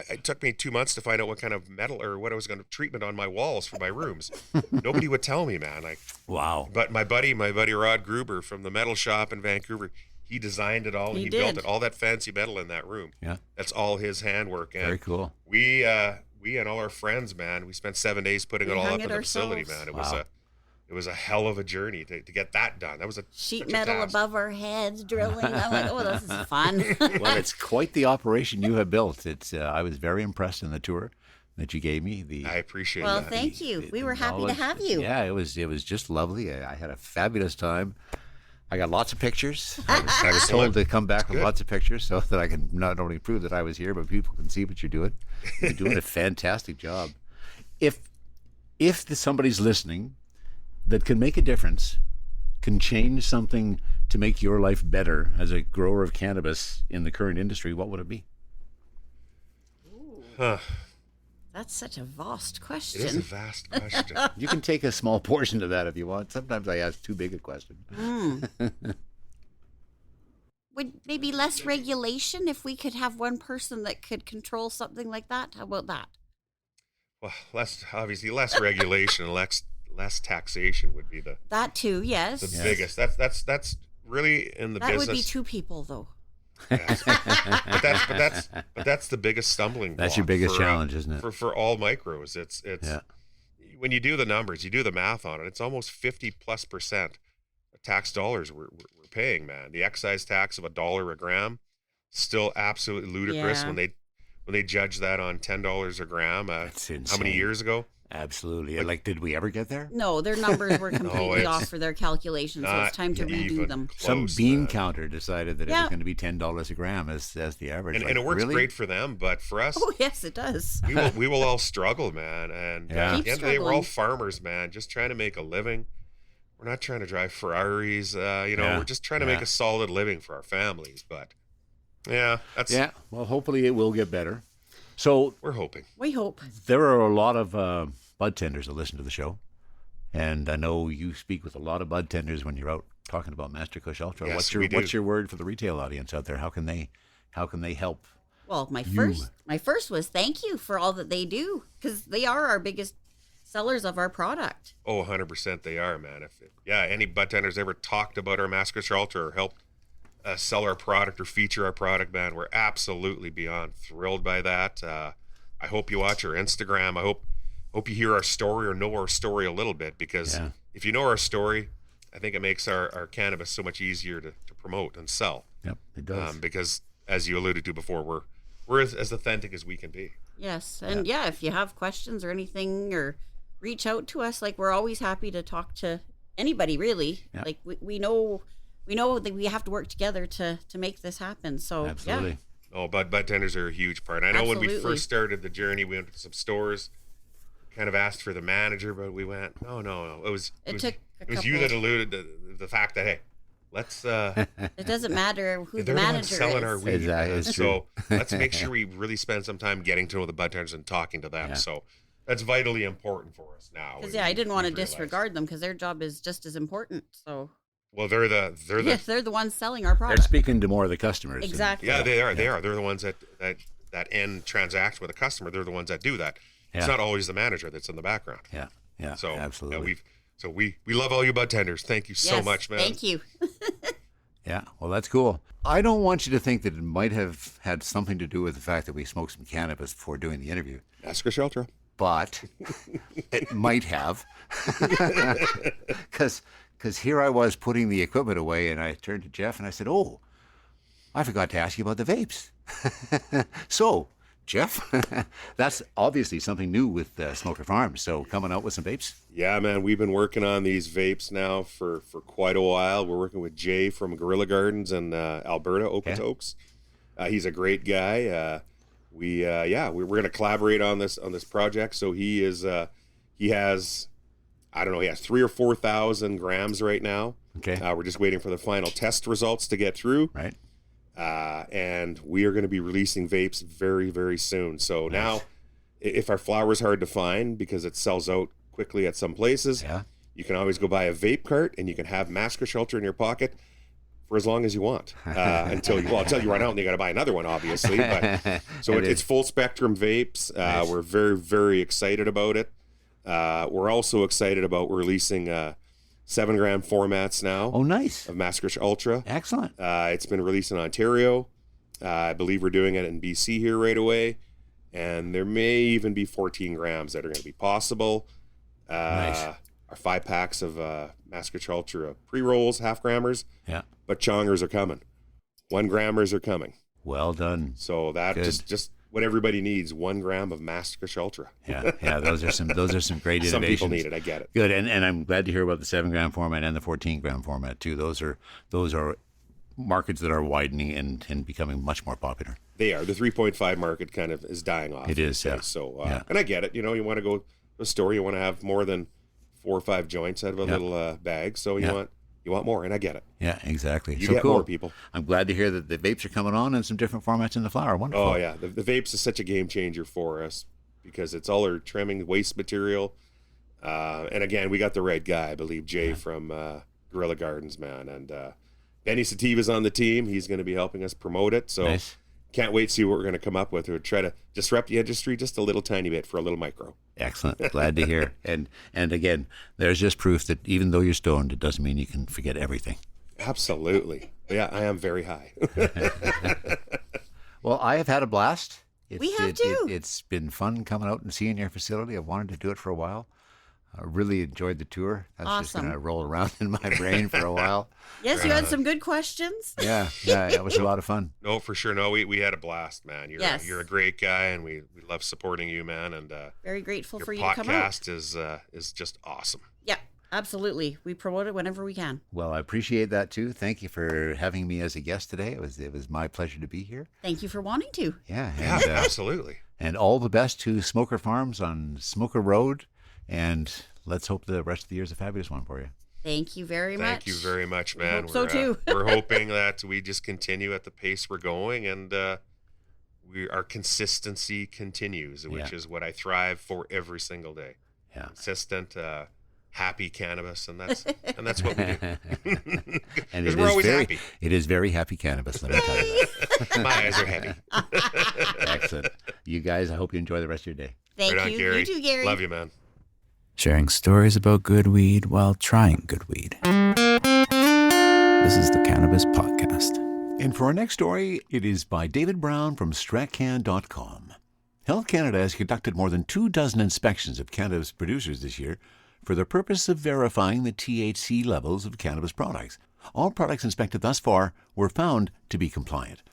it took me 2 months to find out what kind of metal or what I was going to treatment on my walls for my rooms. Nobody would tell me, man. Like, Wow. but my buddy Rod Gruber from the metal shop in Vancouver, he designed it all. He He built did. it. All that fancy metal in that room. Yeah. That's all his handwork. And Very cool. we and all our friends, man, we spent 7 days putting We it all hung up in it the facility, ourselves. man. Wow. It was a hell of a journey to get that done. That was a Sheet such a metal task. above our heads, drilling. I'm like, oh, this is fun. Well, it's quite the operation you have built. It's. I was very impressed in the tour that you gave me. I appreciate Well, that. thank you. the We were happy to knowledge. have you. Yeah, it was just lovely. I had a fabulous time. I got lots of pictures. I was told Excellent. to come back with Good. lots of pictures so that I can not only prove that I was here, but people can see what you're doing. You're doing a fantastic job. If somebody's listening that can make a difference, can change something to make your life better as a grower of cannabis in the current industry, what would it be? Huh. That's such a vast It is a question. vast question. You can take a small portion of that if you want. Sometimes I ask too big a question. Would maybe less regulation if we could have one person that could control something like that? How about that? Well, less regulation, less taxation would be the That too, yes. biggest. That's really in the That would business. be 2 people though. Yes. but that's the biggest stumbling block. That's your biggest for, challenge, isn't it? For all micros, it's Yeah. when you do the numbers, you do the math on it. It's almost 50+% of tax dollars we're paying, man. The excise tax of $1 a gram, still absolutely ludicrous Yeah. when they judge that on $10 a gram. That's How many insane. years ago? Absolutely. Like, did we ever get there? No, their numbers were completely it's off for their calculations, so Not it's time to redo even them. Some close, bean man. counter decided that it Yeah. was going to be $10 a gram as the average. And Like, it works really? great for them, but for us, Oh yes, it does. we will all struggle, man. And Yeah. at Keep the end of the day, we're all struggling. farmers, man, just trying to make a living. We're not trying to drive Ferraris. Yeah. We're just trying to make Yeah. a solid living for our families. But yeah, that's Yeah. Well, hopefully it will get better. So we're hoping. We hope. there are a lot of bud tenders that listen to the show. And I know you speak with a lot of bud tenders when you're out talking about Master Kush Ultra. Yes, what's we do. your word for the retail audience out there? How can they help? Well, my You. first was thank you for all that they do because they are our biggest sellers of our product. Oh, 100% they are, man. If any bud tenders ever talked about our Master Kush Ultra or helped sell our product or feature our product, man, we're absolutely beyond thrilled by that. I hope you watch our Instagram. I hope you hear our story or know our story a little bit, because Yeah. if you know our story, I think it makes our cannabis so much easier to promote and sell. Yep, it does. Because as you alluded to before, we're as authentic as we can be. Yes, and yeah, if you have questions or anything, or reach out to us, like we're always happy to talk to anybody. Really, Yeah. like we know that we have to work together to make this happen. So Absolutely. yeah, Oh, bud tenders are a huge part. I know when we Absolutely. first started the journey, we went to some stores, kind of asked for the manager, but we went, no. It was took a it was you couple- that alluded to the fact that, hey, let's it doesn't matter who the they're the ones manager selling our is. weed. Exactly, man. it's So let's make sure we really spend some time getting to know the bud tenders and talking to them. Yeah. So that's vitally important for us now. Because I didn't want to We've realized. disregard them because their job is just as important. So Well, they're the yes, they're the ones selling our They're product. speaking to more of the customers. and- Exactly. yeah, they are. They are. They're the ones that end transact with a customer. They're the ones that do that. Yeah. It's not always the manager that's in the background. Yeah. Yeah. So absolutely. we love all you bud tenders. Thank you so Yes, much, man. Thank you. Yeah, well, that's cool. I don't want you to think that it might have had something to do with the fact that we smoked some cannabis before doing the interview, Master Kush Ultra. but it might have. Because here I was putting the equipment away, and I turned to Jeff and I said, "Oh, I forgot to ask you about the vapes." So, Jeff, that's obviously something new with Smoker Farms. So coming out with some vapes. Yeah, man, we've been working on these vapes now for quite a while. We're working with Jay from Guerrilla Gardens in Alberta, Oakland Oaks. He's a great guy. We're going to collaborate on this project. So he has he has 3,000 or 4,000 grams right now. Okay. We're just waiting for the final test results to get through. Right. And we are going to be releasing vapes very, very soon. So now, if our flower is hard to find because it sells out quickly at some places, you can always go buy a vape cart and you can have Master Kush Ultra in your pocket for as long as you want until you run out and you got to buy another one, obviously. But so it's full spectrum vapes. Nice. We're very, very excited about it. We're also excited about releasing 7-gram formats now. Oh, nice. Of Master Kush Ultra. Excellent. It's been released in Ontario. I believe we're doing it in BC here right away. And there may even be 14 grams that are going to be possible. Nice. Our 5 packs of Master Kush Ultra pre-rolls, half-grammers. Yeah. But chongers are coming. 1-grammers are coming. Well done. So that just what everybody needs, 1 gram of Master Kush Ultra. Yeah. Those are some great innovations. Some people need it. I get it. Good, and I'm glad to hear about the 7-gram format and the 14-gram format too. Those are markets that are widening and becoming much more popular. They are. The 3.5 market kind of is dying off. It is, yeah. So, and I get it. You want to go to a store, you want to have more than 4 or 5 joints out of a little bag. So you want more, and I get it. Yeah, exactly. You so get cool. more, people. I'm glad to hear that the vapes are coming on and some different formats in the flower. Wonderful. Oh, yeah. The vapes is such a game changer for us because it's all our trimming, waste material. And again, we got the right guy, I believe, Jay from Guerrilla Gardens, man. And Benny Sativa's on the team. He's going to be helping us promote it. So Nice. Can't wait to see what we're going to come up with or try to disrupt the industry just a little tiny bit for a little micro. Excellent. Glad to hear. And again, there's just proof that even though you're stoned, it doesn't mean you can forget everything. Absolutely. Yeah, I am very high. Well, I have had a blast. We have too. It's been fun coming out and seeing your facility. I've wanted to do it for a while. I really enjoyed the tour. That's just Awesome. going to roll around in my brain for a while. Yes, you had some good questions. Yeah, it was a lot of fun. No, for sure. No, we had a blast, man. You're a great guy, and we love supporting you, man. And Very grateful your for you to come out. podcast is just awesome. Yeah, absolutely. We promote it whenever we can. Well, I appreciate that too. Thank you for having me as a guest today. It was my pleasure to be here. Thank you for wanting to. Yeah, Yeah, and, absolutely. and all the best to Smoker Farms on Smoker Road. And let's hope the rest of the year is a fabulous one for you. Thank you very much. Thank you very much, man. hope so, too. We're hoping that we just continue at the pace we're going, and our consistency continues, which is what I thrive for every single day. Yeah. Consistent, happy cannabis, and that's what we do. And 'Cause we're always very, happy. It is very happy cannabis, let me tell you that. My eyes are heavy. Excellent. You guys, I hope you enjoy the rest of your day. Thank Right on, you. Gary. You too, Gary. Love you, man. Sharing stories about good weed while trying good weed. This is the Cannabis Podcast. And for our next story, it is by David Brown from stratcan.com. Health Canada has conducted more than 24 inspections of cannabis producers this year for the purpose of verifying the THC levels of cannabis products. All products inspected thus far were found to be compliant.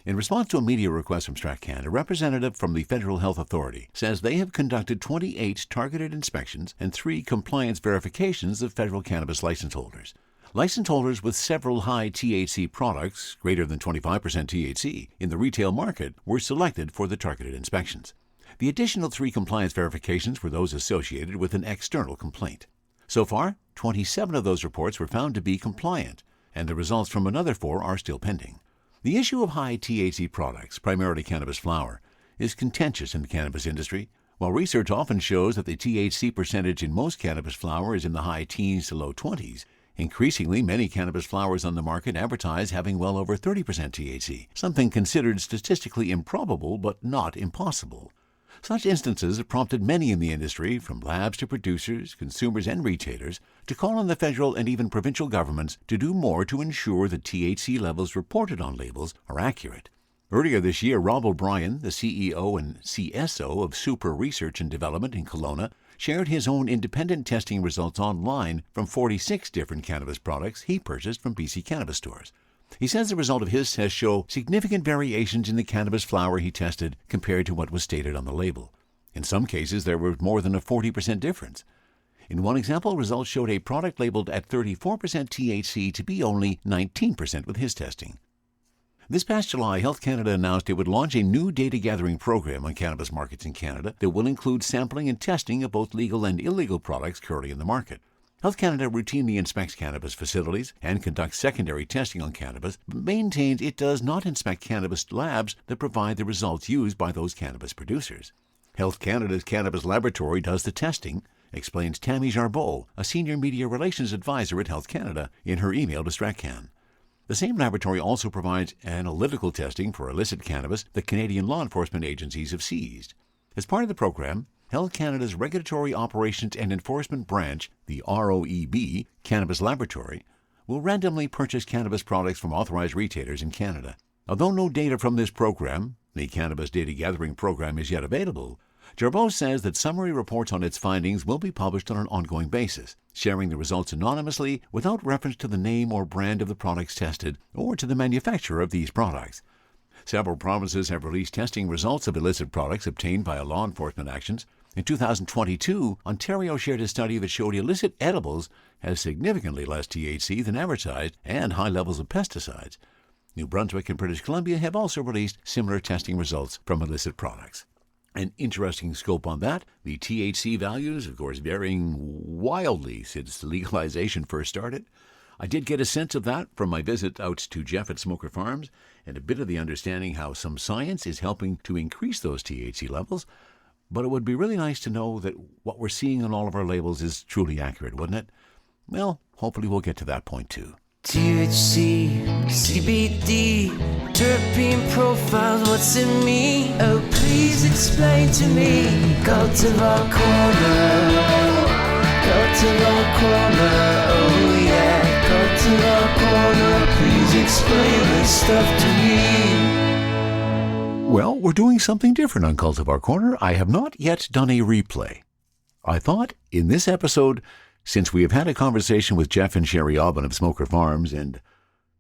In response to a media request from StratCan, a representative from the Federal Health Authority says they have conducted 28 targeted inspections and 3 compliance verifications of federal cannabis license holders. License holders with several high THC products, greater than 25% THC, in the retail market were selected for the targeted inspections. The additional 3 compliance verifications were those associated with an external complaint. So far, 27 of those reports were found to be compliant, and the results from another 4 are still pending. The issue of high THC products, primarily cannabis flower, is contentious in the cannabis industry. While research often shows that the THC percentage in most cannabis flower is in the high teens to low 20s, increasingly many cannabis flowers on the market advertise having well over 30% THC, something considered statistically improbable but not impossible. Such instances have prompted many in the industry, from labs to producers, consumers, and retailers, to call on the federal and even provincial governments to do more to ensure that THC levels reported on labels are accurate. Earlier this year, Rob O'Brien, the CEO and CSO of Super Research and Development in Kelowna, shared his own independent testing results online from 46 different cannabis products he purchased from BC cannabis stores. He says the result of his test show significant variations in the cannabis flower he tested compared to what was stated on the label. In some cases, there was more than a 40% difference. In one example, results showed a product labeled at 34% THC to be only 19% with his testing. This past July, Health Canada announced it would launch a new data gathering program on cannabis markets in Canada that will include sampling and testing of both legal and illegal products currently in the market. Health Canada routinely inspects cannabis facilities and conducts secondary testing on cannabis, but maintains it does not inspect cannabis labs that provide the results used by those cannabis producers. Health Canada's Cannabis Laboratory does the testing, explains Tammy Jarbeau, a senior media relations advisor at Health Canada, in her email to Strachan. The same laboratory also provides analytical testing for illicit cannabis that Canadian law enforcement agencies have seized. As part of the program, Health Canada's Regulatory Operations and Enforcement Branch, the ROEB, Cannabis Laboratory, will randomly purchase cannabis products from authorized retailers in Canada. Although no data from this program, the Cannabis Data Gathering Program, is yet available, Jarbeau says that summary reports on its findings will be published on an ongoing basis, sharing the results anonymously without reference to the name or brand of the products tested or to the manufacturer of these products. Several provinces have released testing results of illicit products obtained via law enforcement actions. In 2022, Ontario shared a study that showed illicit edibles have significantly less THC than advertised and high levels of pesticides. New Brunswick and British Columbia have also released similar testing results from illicit products. An interesting scope on that, the THC values, of course, varying wildly since legalization first started. I did get a sense of that from my visit out to Jeff at Smoker Farms, and a bit of the understanding how some science is helping to increase those THC levels. But it would be really nice to know that what we're seeing on all of our labels is truly accurate, wouldn't it? Well, hopefully we'll get to that point too. THC, CBD, terpene profiles, what's in me? Oh, please explain to me. Cultivar Corner, Cultivar Corner, oh yeah. Cultivar Corner, please explain this stuff to me. Well, we're doing something different on Cultivar Corner. I have not yet done a replay. I thought in this episode, since we have had a conversation with Jeff and Sherri Aubin of Smoker Farms, and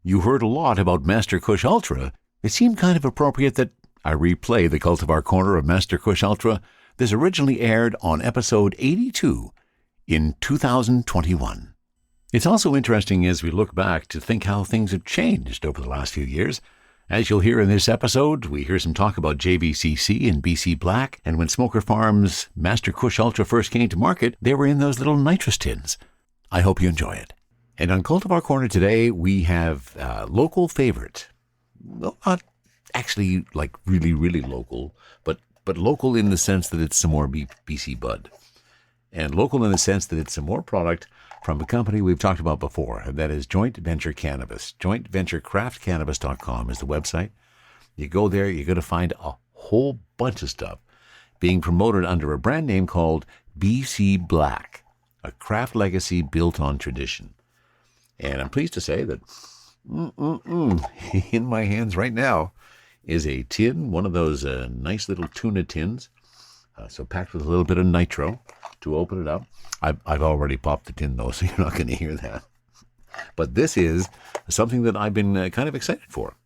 you heard a lot about Master Kush Ultra, it seemed kind of appropriate that I replay the Cultivar Corner of Master Kush Ultra. This originally aired on episode 82 in 2021. It's also interesting as we look back to think how things have changed over the last few years. As you'll hear in this episode, we hear some talk about JVCC and BC Black, and when Smoker Farms' Master Kush Ultra first came to market, they were in those little nitrous tins. I hope you enjoy it. And on Cultivar Corner today, we have a local favorite. Well, not actually like really, really local, but local in the sense that it's some more BC bud. And local in the sense that it's some more product from a company we've talked about before, and that is Joint Venture Cannabis. JointVentureCraftCannabis.com is the website. You go there, you're going to find a whole bunch of stuff being promoted under a brand name called BC Black, a craft legacy built on tradition. And I'm pleased to say that in my hands right now is a tin, one of those nice little tuna tins, so packed with a little bit of nitro to open it up. I've already popped the tin, though, so you're not going to hear that. But this is something that I've been kind of excited for.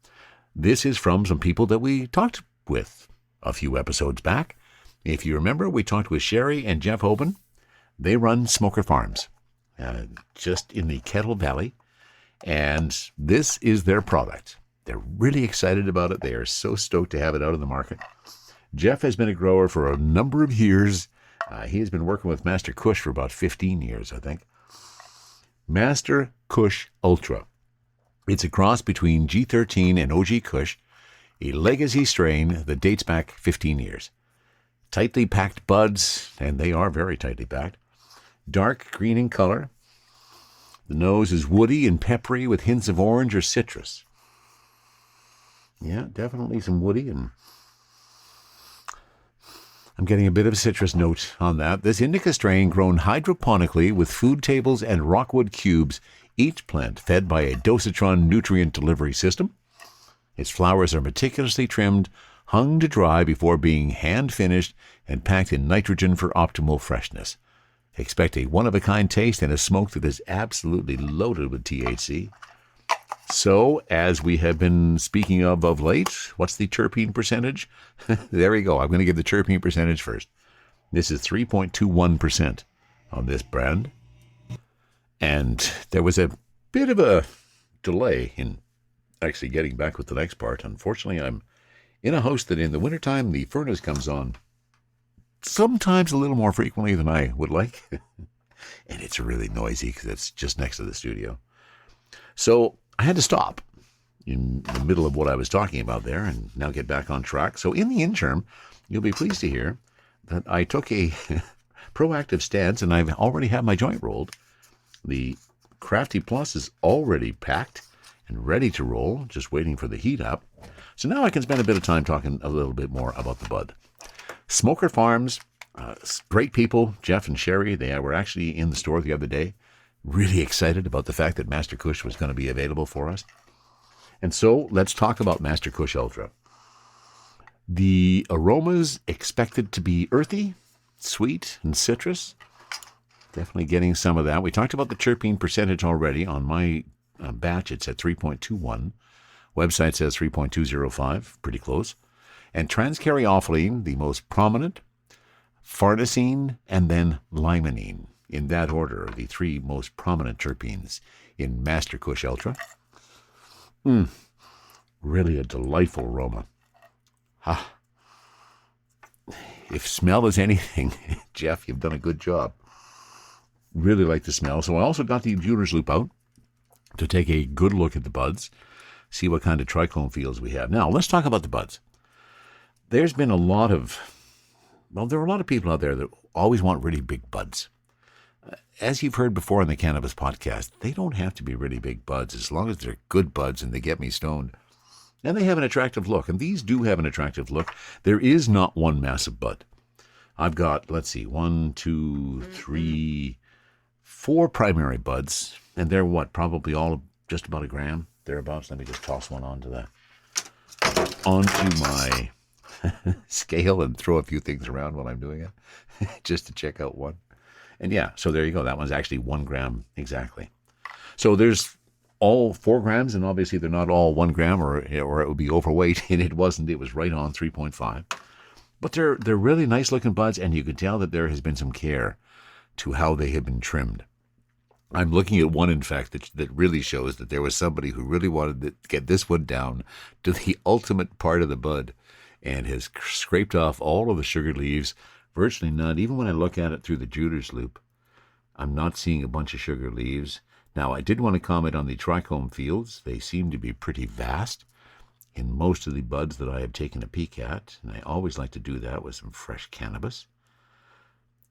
This is from some people that we talked with a few episodes back. If you remember, we talked with Sherri and Jeff Aubin. They run Smoker Farms, just in the Kettle Valley, and this is their product. They're really excited about it. They are so stoked to have it out in the market. Jeff has been a grower for a number of years. He has been working with Master Kush for about 15 years, I think. Master Kush Ultra. It's a cross between G13 and OG Kush, a legacy strain that dates back 15 years. Tightly packed buds, and they are very tightly packed. Dark green in color. The nose is woody and peppery with hints of orange or citrus. Yeah, definitely some woody, and I'm getting a bit of a citrus note on that. This indica strain grown hydroponically with food tables and rockwood cubes, each plant fed by a dosatron nutrient delivery system. Its flowers are meticulously trimmed, hung to dry before being hand-finished and packed in nitrogen for optimal freshness. Expect a one-of-a-kind taste and a smoke that is absolutely loaded with THC. So, as we have been speaking of late, what's the terpene percentage? There we go. I'm going to give the terpene percentage first. This is 3.21% on this brand. And there was a bit of a delay in actually getting back with the next part. Unfortunately, I'm in a house that in the wintertime, the furnace comes on sometimes a little more frequently than I would like. And it's really noisy because it's just next to the studio. So I had to stop in the middle of what I was talking about there and now get back on track. So in the interim, you'll be pleased to hear that I took a proactive stance and I've already had my joint rolled. The Crafty Plus is already packed and ready to roll, just waiting for the heat up. So now I can spend a bit of time talking a little bit more about the bud. Smoker Farms, great people, Jeff and Sherri, they were actually in the store the other day, really excited about the fact that Master Kush was going to be available for us. And so let's talk about Master Kush Ultra. The aromas expected to be earthy, sweet, and citrus. Definitely getting some of that. We talked about the terpene percentage already. On my batch, it's at 3.21. Website says 3.205, pretty close. And transcaryophyllene, the most prominent, farnesene, and then limonene. In that order are the three most prominent terpenes in Master Kush Ultra. Really a delightful aroma. If smell is anything, Jeff, you've done a good job. Really like the smell. So I also got the jeweler's loop out to take a good look at the buds, see what kind of trichome fields we have. Now, let's talk about the buds. There's been a lot of, there are a lot of people out there that always want really big buds. As you've heard before in the Cannabis Podcast, they don't have to be really big buds as long as they're good buds and they get me stoned. And they have an attractive look, and these do have an attractive look. There is not one massive bud. I've got, let's see, 1, 2, 3, 4 primary buds, and they're probably all just about a gram, thereabouts. Let me just toss one onto my scale and throw a few things around while I'm doing it, just to check out one. And yeah, so there you go. That one's actually 1 gram exactly. So there's all 4 grams, and obviously they're not all 1 gram, or it would be overweight, and it wasn't. It was right on 3.5. But they're really nice looking buds, and you can tell that there has been some care to how they have been trimmed. I'm looking at one, in fact, that really shows that there was somebody who really wanted to get this one down to the ultimate part of the bud and has scraped off all of the sugar leaves, virtually none. Even when I look at it through the jeweler's loop, I'm not seeing a bunch of sugar leaves. Now, I did want to comment on the trichome fields. They seem to be pretty vast in most of the buds that I have taken a peek at, and I always like to do that with some fresh cannabis.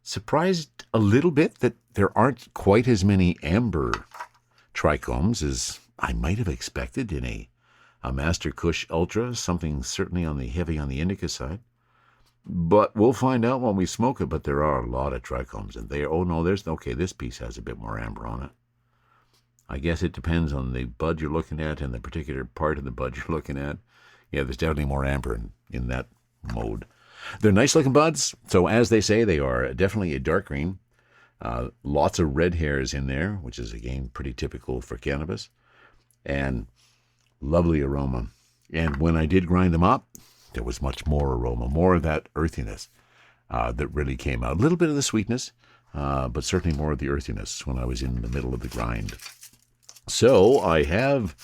Surprised a little bit that there aren't quite as many amber trichomes as I might have expected in a Master Kush Ultra, something certainly heavy on the indica side. But we'll find out when we smoke it, but there are a lot of trichomes, and this piece has a bit more amber on it. I guess it depends on the bud you're looking at and the particular part of the bud you're looking at. Yeah, there's definitely more amber in that mode. They're nice-looking buds, so as they say, they are definitely a dark green. Lots of red hairs in there, which is, again, pretty typical for cannabis. And lovely aroma. And when I did grind them up, there was much more aroma, more of that earthiness that really came out. A little bit of the sweetness, but certainly more of the earthiness when I was in the middle of the grind. So I have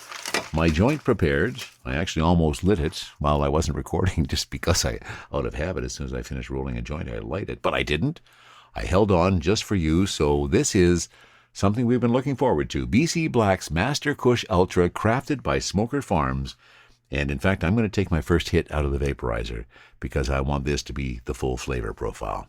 my joint prepared. I actually almost lit it while I wasn't recording just because out of habit, as soon as I finished rolling a joint, I light it. But I didn't. I held on just for you. So this is something we've been looking forward to. BC Black's Master Kush Ultra, crafted by Smoker Farms. And in fact, I'm going to take my first hit out of the vaporizer because I want this to be the full flavor profile.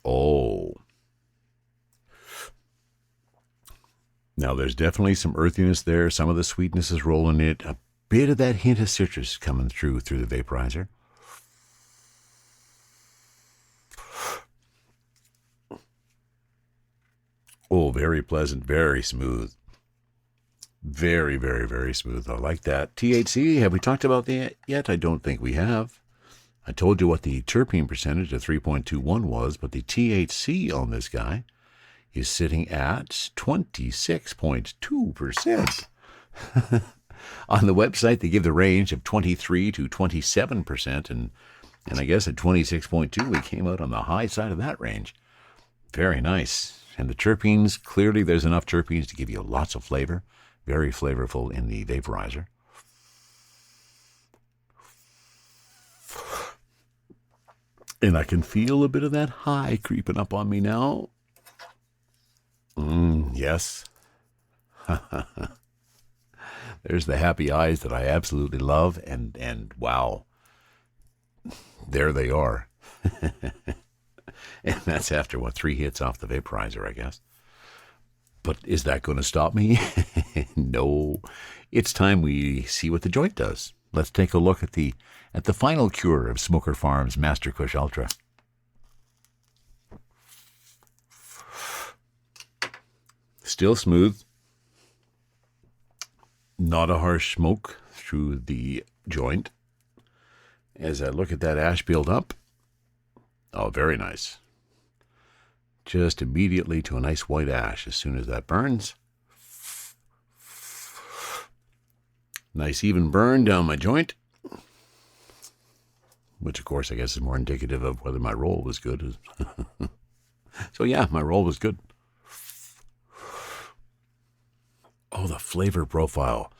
Oh. Now, there's definitely some earthiness there. Some of the sweetness is rolling it. A bit of that hint of citrus coming through the vaporizer. Oh, very pleasant, very smooth. Very, very, very smooth. I like that. THC, have we talked about that yet? I don't think we have. I told you what the terpene percentage of 3.21 was, but the THC on this guy is sitting at 26.2%. On the website, they give the range of 23 to 27%, and I guess at 26.2, we came out on the high side of that range. Very nice. And the terpenes, clearly there's enough terpenes to give you lots of flavor. Very flavorful in the vaporizer. And I can feel a bit of that high creeping up on me now. Yes. There's the happy eyes that I absolutely love, and wow, there they are. And that's after, 3 hits off the vaporizer, I guess. But is that going to stop me? No. It's time we see what the joint does. Let's take a look at the final cure of Smoker Farms Master Kush Ultra. Still smooth. Not a harsh smoke through the joint. As I look at that ash build up, oh, very nice. Just immediately to a nice white ash as soon as that burns. Nice even burn down my joint, which of course I guess is more indicative of whether my roll was good. So yeah, my roll was good. Oh, the flavor profile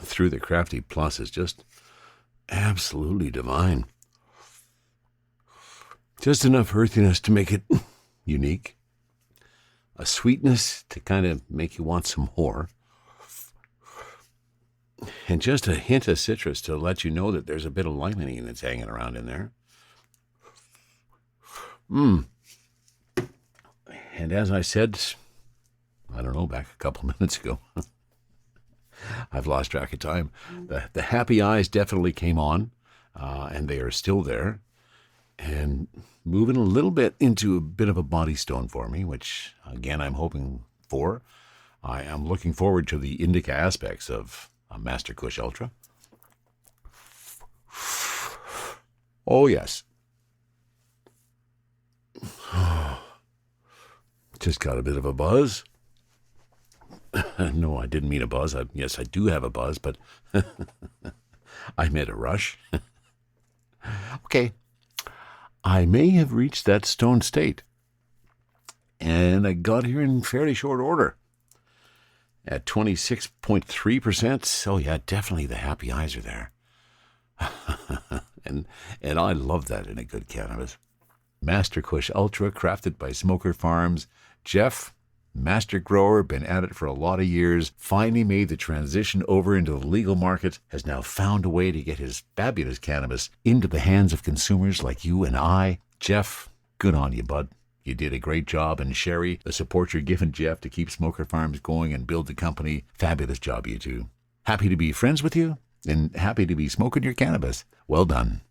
through the Crafty Plus is just absolutely divine. Just enough earthiness to make it unique. A sweetness to kind of make you want some more. And just a hint of citrus to let you know that there's a bit of limonene that's hanging around in there. And as I said, I don't know, back a couple minutes ago, I've lost track of time. The happy eyes definitely came on, and they are still there. And moving a little bit into a bit of a body stone for me, which, again, I'm hoping for. I am looking forward to the indica aspects of a Master Kush Ultra. Oh, yes. Just got a bit of a buzz. No, I didn't mean a buzz. Yes, I do have a buzz, but I meant a rush. Okay. I may have reached that stone state. And I got here in fairly short order. At 26.3%. Oh, yeah, definitely the happy eyes are there. and I love that in a good cannabis. Master Kush Ultra, crafted by Smoker Farms. Jeff, master grower, been at it for a lot of years, finally made the transition over into the legal market, has now found a way to get his fabulous cannabis into the hands of consumers like you and I. Jeff, good on you, bud. You did a great job, and Sherri, the support you're giving Jeff to keep Smoker Farms going and build the company, fabulous job, you two. Happy to be friends with you, and happy to be smoking your cannabis. Well done.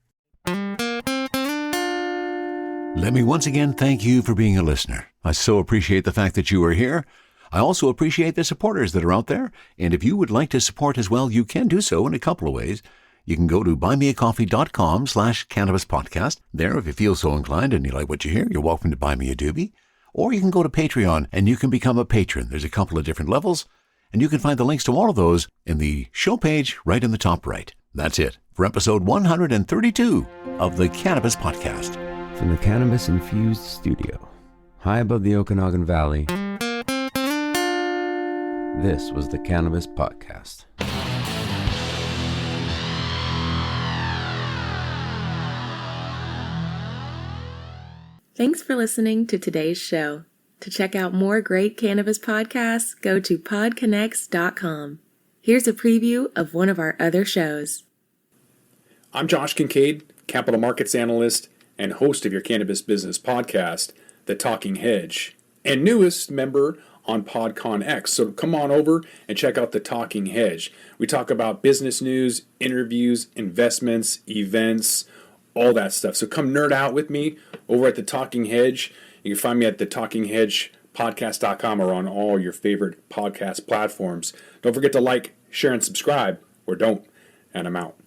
Let me once again thank you for being a listener. I so appreciate the fact that you are here. I also appreciate the supporters that are out there, and if you would like to support as well, you can do so in a couple of ways. You can go to buymeacoffee.com/cannabispodcast. There, if you feel so inclined and you like what you hear, you're welcome to buy me a doobie. Or you can go to Patreon and you can become a patron. There's a couple of different levels, and you can find the links to all of those in the show page right in the top right. That's it for episode 132 of the Cannabis Podcast. From the cannabis-infused studio, high above the Okanagan Valley, this was the Cannabis Podcast. Thanks for listening to today's show. To check out more great cannabis podcasts, go to podconnects.com. Here's a preview of one of our other shows. I'm Josh Kincaid, capital markets analyst and host of your cannabis business podcast, The Talking Hedge, and newest member on PodConX. So come on over and check out The Talking Hedge. We talk about business news, interviews, investments, events, all that stuff. So come nerd out with me over at The Talking Hedge. You can find me at thetalkinghedgepodcast.com or on all your favorite podcast platforms. Don't forget to like, share, and subscribe, or don't. And I'm out.